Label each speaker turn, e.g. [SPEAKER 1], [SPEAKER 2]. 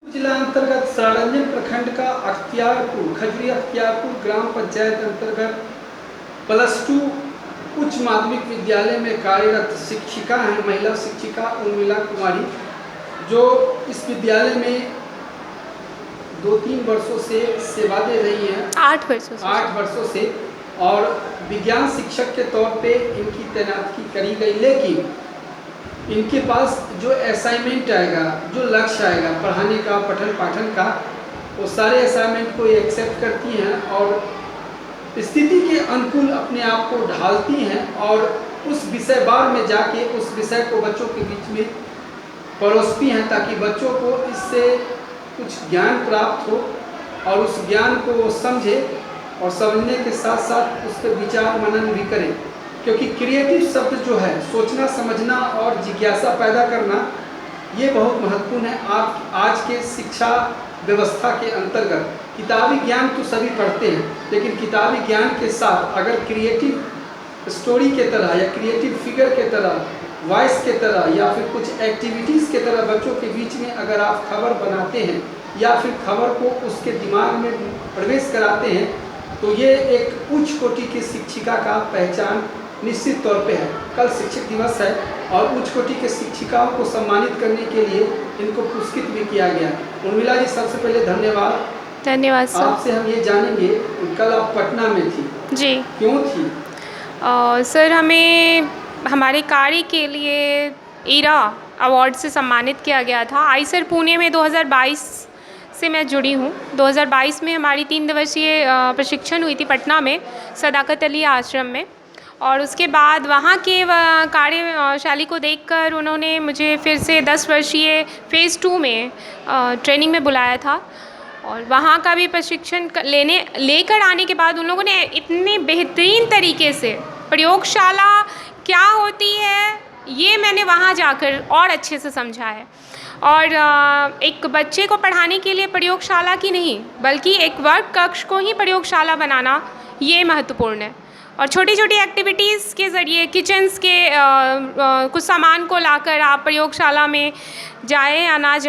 [SPEAKER 1] जिला अंतर्गत सरारंजन प्रखंड का अख्तियारपुर खजूरी अख्तियारपुर ग्राम पंचायत अंतर्गत +2 उच्च माध्यमिक विद्यालय में कार्यरत शिक्षिका हैं महिला शिक्षिका उर्मिला कुमारी, जो इस विद्यालय में 2-3 वर्षों से सेवा दे रही हैं।
[SPEAKER 2] 8 वर्षों से
[SPEAKER 1] और विज्ञान शिक्षक के तौर पे इनकी तैनाती करी गई, लेकिन इनके पास जो असाइनमेंट आएगा, जो लक्ष्य आएगा पढ़ाने का, पठन पाठन का, वो सारे असाइनमेंट को एक्सेप्ट करती हैं और स्थिति के अनुकूल अपने आप को ढालती हैं और उस विषय वार में जाके उस विषय को बच्चों के बीच में परोसती हैं, ताकि बच्चों को इससे कुछ ज्ञान प्राप्त हो और उस ज्ञान को वो समझे और समझने के साथ साथ उस पर विचार मनन भी करें। क्योंकि क्रिएटिव शब्द जो है, सोचना समझना और जिज्ञासा पैदा करना, ये बहुत महत्वपूर्ण है आज के शिक्षा व्यवस्था के अंतर्गत। किताबी ज्ञान तो सभी पढ़ते हैं, लेकिन किताबी ज्ञान के साथ अगर क्रिएटिव स्टोरी के तरह या क्रिएटिव फिगर के तरह, वॉइस के तरह या फिर कुछ एक्टिविटीज़ के तरह बच्चों के बीच में अगर आप खबर बनाते हैं या फिर खबर को उसके दिमाग में प्रवेश कराते हैं, तो ये एक उच्च कोटि की शिक्षिका का पहचान निश्चित तौर पे है। कल शिक्षक दिवस है और उच्च कोटि के शिक्षिकाओं को सम्मानित करने के लिए इनको पुरस्कृत भी किया गया। उर्मिला जी, सबसे पहले धन्यवाद
[SPEAKER 2] सर।
[SPEAKER 1] आपसे हम ये जानेंगे, कल आप पटना में थी
[SPEAKER 2] जी,
[SPEAKER 1] क्यों थी?
[SPEAKER 2] सर हमें हमारे कार्य के लिए ईरा अवार्ड से सम्मानित किया गया था। आईसर पुणे में 2022 से मैं जुड़ी हूँ। 2022 में हमारी 3 दिवसीय प्रशिक्षण हुई थी पटना में सदाकत अली आश्रम में, और उसके बाद वहाँ के कार्यशैली को देखकर उन्होंने मुझे फिर से 10 वर्षीय फ़ेज़ 2 में ट्रेनिंग में बुलाया था। और वहाँ का भी प्रशिक्षण लेकर आने के बाद उन लोगों ने इतने बेहतरीन तरीके से प्रयोगशाला क्या होती है ये मैंने वहाँ जाकर और अच्छे से समझा है। और एक बच्चे को पढ़ाने के लिए प्रयोगशाला की नहीं, बल्कि एक वर्ग कक्ष को ही प्रयोगशाला बनाना ये महत्वपूर्ण है। और छोटी छोटी एक्टिविटीज़ के ज़रिए किचन्स के कुछ सामान को लाकर आप प्रयोगशाला में जाएं या ना जाएं,